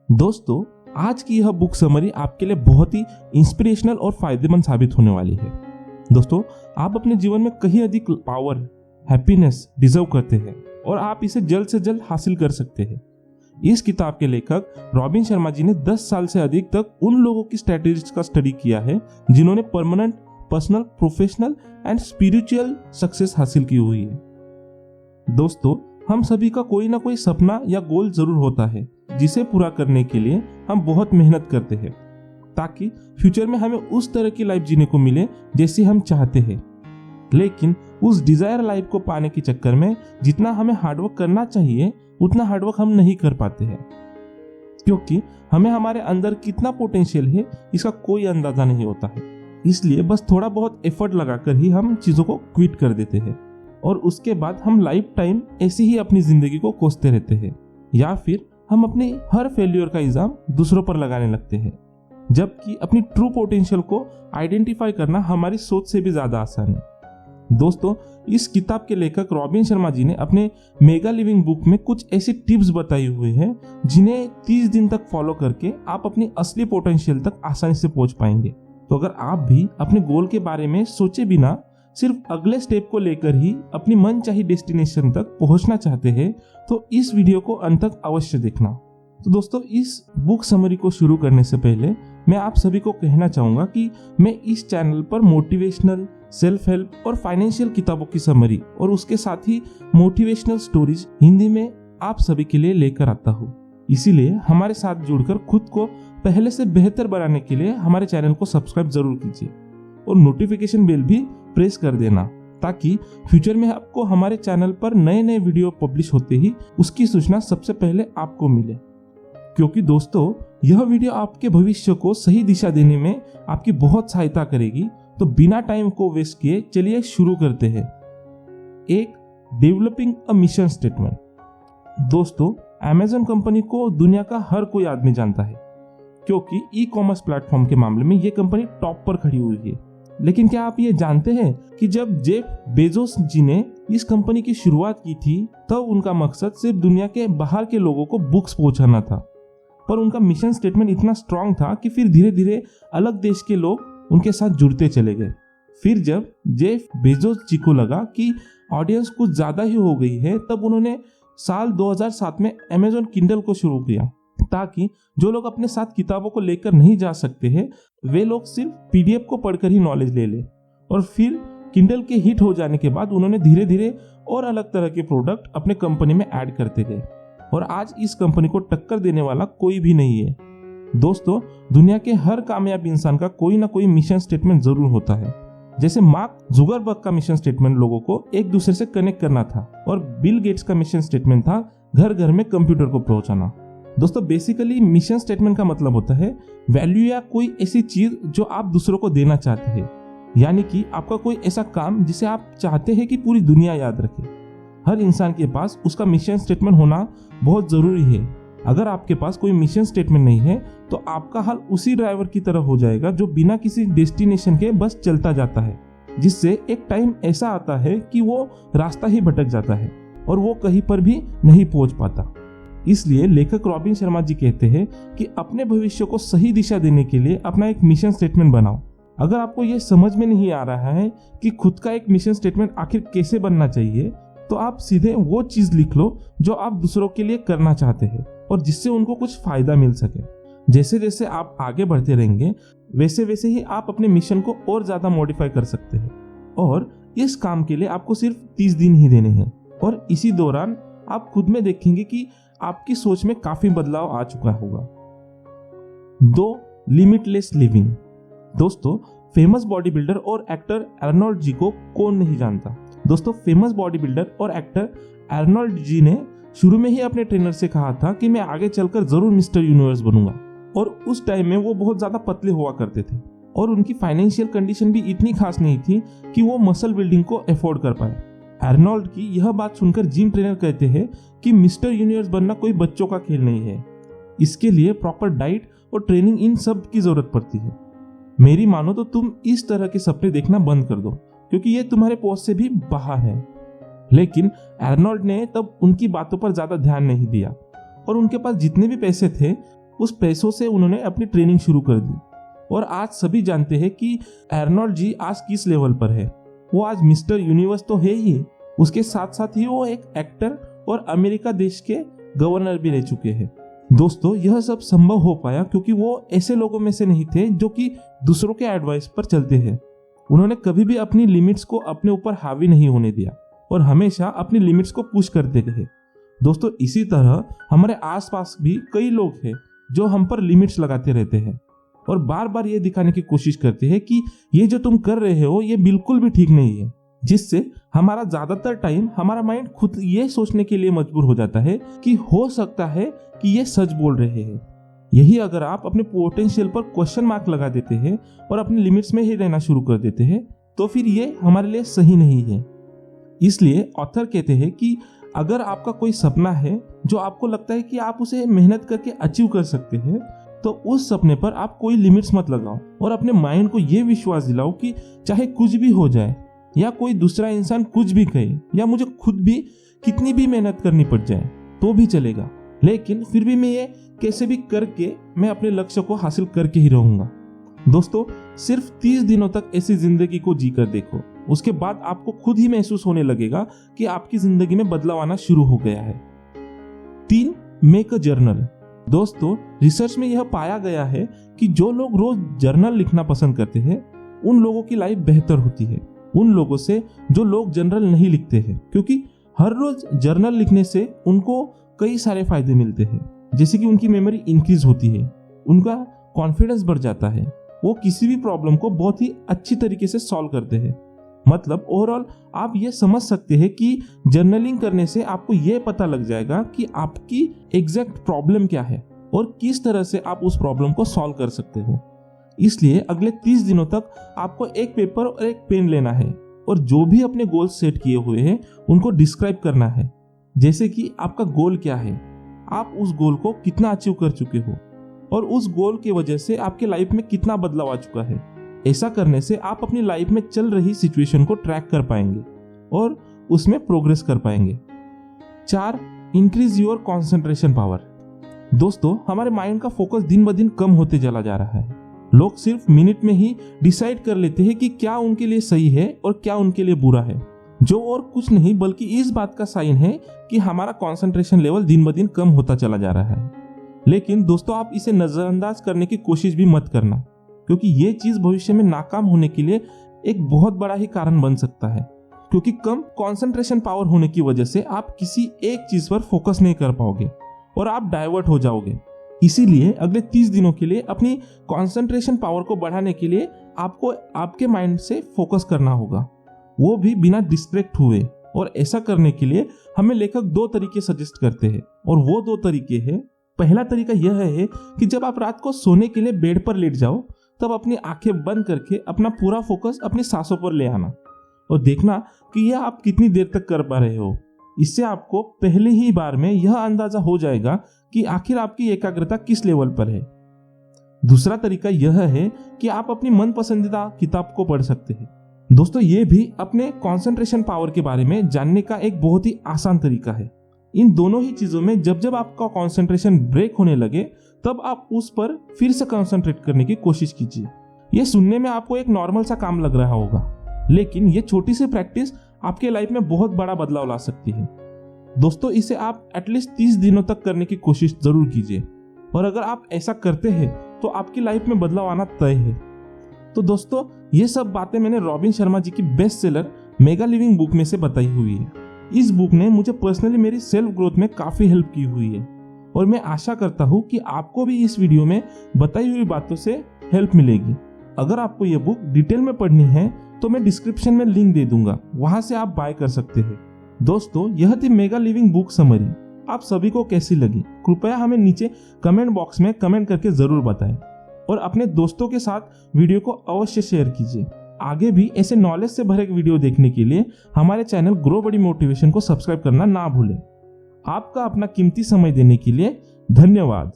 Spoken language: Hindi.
दोस्तों, आज की यह बुक समरी आपके लिए बहुत ही इंस्पिरेशनल और फायदेमंद साबित होने वाली है। दोस्तों, आप अपने जीवन में कहीं अधिक पावर, हैप्पीनेस डिजर्व करते हैं और आप इसे जल्द से जल्द हासिल कर सकते हैं। इस किताब के लेखक रॉबिन शर्मा जी ने 10 साल से अधिक तक उन लोगों की स्ट्रेटेजीज का स्टडी किया है जिन्होंने permanent, personal, professional and spiritual success हासिल की हुई है। दोस्तों, हम सभी का कोई ना कोई सपना या गोल जरूर होता है जिसे पूरा करने के लिए हम बहुत मेहनत करते हैं ताकि फ्यूचर में हमें उस तरह की लाइफ जीने को मिले जैसी हम चाहते हैं। लेकिन उस डिजायर लाइफ को पाने के चक्कर में जितना हमें हार्डवर्क करना चाहिए उतना हार्डवर्क हम नहीं कर पाते हैं, क्योंकि हमें हमारे अंदर कितना पोटेंशियल है इसका कोई अंदाजा नहीं होता है। इसलिए बस थोड़ा बहुत एफर्ट लगाकर ही हम चीजों को क्विट कर देते हैं और उसके बाद हम लाइफ टाइम ऐसी ही अपनी जिंदगी को कोसते रहते हैं, या फिर हम अपने हर फेल्योर का इल्जाम दूसरों पर लगाने लगते हैं, जबकि अपनी ट्रू पोटेंशियल को आइडेंटिफाई करना हमारी सोच से भी ज्यादा आसान है। दोस्तों, इस किताब के लेखक रॉबिन शर्मा जी ने अपने मेगा लिविंग बुक में कुछ ऐसी टिप्स बताई हुई हैं जिन्हें 30 दिन तक फॉलो करके आप अपनी असली पोटेंशियल तक आसानी से पहुंच पाएंगे। तो अगर आप भी अपने गोल के बारे में सोचे बिना सिर्फ अगले स्टेप को लेकर ही अपनी मनचाही डेस्टिनेशन तक पहुंचना चाहते हैं तो इस वीडियो को अंत तक अवश्य देखना। तो दोस्तों, इस बुक समरी को शुरू करने से पहले मैं आप सभी को कहना चाहूंगा कि मैं इस चैनल पर मोटिवेशनल, सेल्फ हेल्प और फाइनेंशियल किताबों की समरी और उसके साथ ही मोटिवेशनल स्टोरीज हिंदी में आप सभी के लिए लेकर आता हूँ। इसीलिए हमारे साथ जुड़कर खुद को पहले से बेहतर बनाने के लिए हमारे चैनल को सब्सक्राइब जरूर कीजिए और नोटिफिकेशन बेल भी प्रेस कर देना ताकि फ्यूचर में आपको हमारे चैनल पर नए नए वीडियो पब्लिश होते ही उसकी सूचना सबसे पहले आपको मिले। क्योंकि दोस्तों, यह वीडियो आपके भविष्य को सही दिशा देने में आपकी बहुत सहायता करेगी। तो बिना टाइम को वेस्ट किए चलिए शुरू करते हैं। एक, डेवलपिंग अ मिशन स्टेटमेंट। दोस्तों, अमेज़न कंपनी को दुनिया का हर कोई आदमी जानता है क्योंकि ई कॉमर्स प्लेटफॉर्म के मामले में ये कंपनी टॉप पर खड़ी हुई है। लेकिन क्या आप ये जानते हैं कि जब जेफ बेजोस जी ने इस कंपनी की शुरुआत की थी तब उनका मकसद सिर्फ दुनिया के बाहर के लोगों को बुक्स पहुंचाना था, पर उनका मिशन स्टेटमेंट इतना स्ट्रांग था कि फिर धीरे धीरे अलग देश के लोग उनके साथ जुड़ते चले गए। फिर जब जेफ बेजोस जी को लगा कि ऑडियंस कुछ ज्यादा ही हो गई है तब उन्होंने साल 2007 में अमेज़न किंडल को शुरू किया ताकि जो लोग अपने साथ किताबों को लेकर नहीं जा सकते हैं वे लोग सिर्फ पीडीएफ को पढ़कर ही नॉलेज ले ले। और फिर किंडल के हिट हो जाने के बाद उन्होंने धीरे धीरे और अलग तरह के प्रोडक्ट अपने कंपनी में ऐड करते गए और आज इस कंपनी को टक्कर देने वाला कोई भी नहीं है। दोस्तों, दुनिया के हर कामयाब इंसान का कोई ना कोई मिशन स्टेटमेंट जरूर होता है। जैसे मार्क जुगरबर्ग का मिशन स्टेटमेंट लोगों को एक दूसरे से कनेक्ट करना था और बिल गेट्स का मिशन स्टेटमेंट था घर घर में कंप्यूटर को पहुंचाना। दोस्तों, बेसिकली मिशन स्टेटमेंट का मतलब होता है वैल्यू या कोई ऐसी चीज जो आप दूसरों को देना चाहते हैं, यानी कि आपका कोई ऐसा काम जिसे आप चाहते हैं कि पूरी दुनिया याद रखे। हर इंसान के पास उसका मिशन स्टेटमेंट होना बहुत जरूरी है। अगर आपके पास कोई मिशन स्टेटमेंट नहीं है तो आपका हाल उसी ड्राइवर की तरह हो जाएगा जो बिना किसी डेस्टिनेशन के बस चलता जाता है, जिससे एक टाइम ऐसा आता है कि वो रास्ता ही भटक जाता है और वो कहीं पर भी नहीं पहुंच पाता। इसलिए लेखक रॉबिन शर्मा जी कहते हैं कि अपने भविष्य को सही दिशा देने के लिए अपना एक मिशन स्टेटमेंट बनाओ। अगर आपको यह समझ में नहीं आ रहा है कि खुद का एक मिशन स्टेटमेंट आखिर कैसे बनना चाहिए तो आप सीधे वो चीज लिख लो जो आप दूसरों के लिए करना चाहते हैं और जिससे उनको कुछ फायदा मिल सके। जैसे जैसे आप आगे बढ़ते रहेंगे वैसे वैसे ही आप अपने मिशन को और ज्यादा मॉडिफाई कर सकते हैं और इस काम के लिए आपको सिर्फ 30 दिन ही देने हैं और इसी दौरान आप खुद में देखेंगे कि आपकी सोच में काफी बदलाव आ चुका होगा। 2, लिमिटलेस लिविंग। दोस्तों, फेमस बॉडी बिल्डर और एक्टर आर्नोल्ड जी को कौन नहीं जानता। दोस्तों, फेमस बॉडी बिल्डर और एक्टर आर्नोल्ड जी ने शुरू में ही अपने ट्रेनर से कहा था कि मैं आगे चलकर जरूर मिस्टर यूनिवर्स बनूंगा और उस टाइम में वो बहुत ज्यादा पतले हुआ करते थे और उनकी फाइनेंशियल कंडीशन भी इतनी खास नहीं थी कि वो मसल बिल्डिंग को अफोर्ड कर पाए। आर्नोल्ड की यह बात सुनकर जिम ट्रेनर कहते हैं कि मिस्टर यूनिवर्स बनना कोई बच्चों का खेल नहीं है, इसके लिए प्रॉपर डाइट और ट्रेनिंग इन सब की जरूरत पड़ती है। मेरी मानो तो तुम इस तरह के सपने देखना बंद कर दो क्योंकि ये तुम्हारे पहुंच से भी बाहर है। लेकिन आर्नोल्ड ने तब उनकी बातों पर ज्यादा ध्यान नहीं दिया और उनके पास जितने भी पैसे थे उस पैसों से उन्होंने अपनी ट्रेनिंग शुरू कर दी और आज सभी जानते हैं कि आर्नोल्ड जी आज किस लेवल पर है। वो आज मिस्टर यूनिवर्स तो है ही, उसके साथ साथ ही वो एक एक्टर और अमेरिका देश के गवर्नर भी रह चुके हैं। दोस्तों, यह सब संभव हो पाया क्योंकि वो ऐसे लोगों में से नहीं थे जो कि दूसरों के एडवाइस पर चलते हैं। उन्होंने कभी भी अपनी लिमिट्स को अपने ऊपर हावी नहीं होने दिया और हमेशा अपनी लिमिट्स को पुश करते रहे। दोस्तों, इसी तरह हमारे आसपास भी कई लोग हैं जो हम पर लिमिट्स लगाते रहते हैं और बार बार ये दिखाने की कोशिश करते हैं कि ये जो तुम कर रहे हो ये बिल्कुल भी ठीक नहीं है, जिससे हमारा ज्यादातर टाइम हमारा माइंड खुद ये सोचने के लिए मजबूर हो जाता है कि हो सकता है कि ये सच बोल रहे हैं। यही अगर आप अपने पोटेंशियल पर क्वेश्चन मार्क लगा देते हैं और अपने लिमिट्स में ही रहना शुरू कर देते हैं तो फिर ये हमारे लिए सही नहीं है। इसलिए ऑथर कहते हैं कि अगर आपका कोई सपना है जो आपको लगता है कि आप उसे मेहनत करके अचीव कर सकते हैं तो उस सपने पर आप कोई लिमिट्स मत लगाओ और अपने माइंड को यह विश्वास दिलाओ कि चाहे कुछ भी हो जाए या कोई दूसरा इंसान कुछ भी कहे या मुझे खुद भी कितनी भी मेहनत करनी पड़ जाए तो भी चलेगा, लेकिन फिर भी मैं ये कैसे भी करके मैं अपने लक्ष्य को हासिल करके ही रहूंगा। दोस्तों, सिर्फ 30 दिनों तक ऐसी जिंदगी को जीकर देखो, उसके बाद आपको खुद ही महसूस होने लगेगा कि आपकी जिंदगी में बदलाव आना शुरू हो गया है। 3. Make a journal. दोस्तों, रिसर्च में यह पाया गया है कि जो लोग रोज जर्नल लिखना पसंद करते हैं उन लोगों की लाइफ बेहतर होती है उन लोगों से जो लोग जर्नल नहीं लिखते हैं, क्योंकि हर रोज जर्नल लिखने से उनको कई सारे फायदे मिलते हैं, जैसे कि उनकी मेमोरी इंक्रीज होती है, उनका कॉन्फिडेंस बढ़ जाता है, वो किसी भी प्रॉब्लम को बहुत ही अच्छी तरीके से सॉल्व करते हैं। मतलब ओवरऑल आप ये समझ सकते हैं कि जर्नलिंग करने से आपको ये पता लग जाएगा कि आपकी एग्जैक्ट प्रॉब्लम क्या है और किस तरह से आप उस प्रॉब्लम को सॉल्व कर सकते हो। इसलिए अगले 30 दिनों तक आपको एक पेपर और एक पेन लेना है और जो भी अपने गोल्स सेट किए हुए हैं उनको डिस्क्राइब करना है, जैसे कि आपका गोल क्या है, आप उस गोल को कितना अचीव कर चुके हो और उस गोल की वजह से आपके लाइफ में कितना बदलाव आ चुका है। ऐसा करने से आप अपनी लाइफ में चल रही सिचुएशन को ट्रैक कर पाएंगे और उसमें प्रोग्रेस कर पाएंगे। 4. Increase your concentration power. दोस्तों, हमारे माइंड का फोकस दिन ब दिन कम होते चला जा रहा है। लोग सिर्फ मिनट में ही डिसाइड कर लेते हैं कि क्या उनके लिए सही है और क्या उनके लिए बुरा है, जो और कुछ नहीं बल्कि इस बात का साइन है कि हमारा कंसंट्रेशन लेवल दिन ब दिन कम होता चला जा रहा है। लेकिन दोस्तों, आप इसे नजरअंदाज करने की कोशिश भी मत करना, क्योंकि ये चीज भविष्य में नाकाम होने के लिए एक बहुत बड़ा ही कारण बन सकता है, क्योंकि कम कंसंट्रेशन पावर होने की वजह से आप किसी एक चीज पर फोकस नहीं कर पाओगे और आप डाइवर्ट हो जाओगे। इसीलिए अगले 30 दिनों के लिए अपनी कंसंट्रेशन पावर को बढ़ाने के लिए आपको आपके माइंड से फोकस करना होगा, वो भी बिना डिस्ट्रैक्ट हुए। और ऐसा करने के लिए हमें लेखक 2 तरीके सजेस्ट करते हैं और वो 2 तरीके हैं। पहला तरीका यह है कि जब आप रात को सोने के लिए बेड पर लेट जाओ तब अपनी आंखें बंद करके अपना पूरा फोकस अपनी सांसों पर ले आना और देखना कि यह आप कितनी देर तक कर पा रहे हो। इससे आपको पहले ही बार में यह अंदाजा हो जाएगा कि आखिर आपकी एकाग्रता किस लेवल पर है। दूसरा तरीका यह है कि आप अपनी मन पसंदीदा किताब को पढ़ सकते हैं। दोस्तों, ये भी अपने कंसंट्रेशन पावर के बारे में जानने का एक बहुत ही आसान तरीका है। इन दोनों ही चीजों में जब जब आपका कंसंट्रेशन ब्रेक होने लगे तब आप उस पर फिर से कंसंट्रेट करने की कोशिश कीजिए। यह सुनने में आपको एक नॉर्मल सा काम लग रहा होगा, लेकिन ये छोटी सी प्रैक्टिस आपके लाइफ में बहुत बड़ा बदलाव ला सकती है। दोस्तों, इसे आप एटलीस्ट 30 दिनों तक करने की कोशिश जरूर कीजिए और अगर आप ऐसा करते हैं तो आपकी लाइफ में बदलाव आना तय है। तो दोस्तों, ये सब बातें मैंने रॉबिन शर्मा जी की best seller mega living book में से बताई हुई है। इस बुक ने मुझे पर्सनली मेरी सेल्फ ग्रोथ में काफी हेल्प की हुई है और मैं आशा करता हूँ कि आपको भी इस वीडियो में बताई हुई बातों से हेल्प मिलेगी। अगर आपको ये बुक डिटेल में पढ़नी है तो मैं डिस्क्रिप्शन में लिंक दे दूंगा, वहां से आप बाय कर सकते हैं। दोस्तों, यह थी मेगा लिविंग बुक समरी। आप सभी को कैसी लगी कृपया हमें नीचे कमेंट बॉक्स में कमेंट करके जरूर बताएं और अपने दोस्तों के साथ वीडियो को अवश्य शेयर कीजिए। आगे भी ऐसे नॉलेज से भरे वीडियो देखने के लिए हमारे चैनल ग्रो बडी मोटिवेशन को सब्सक्राइब करना ना भूलें। आपका अपना कीमती समय देने के लिए धन्यवाद।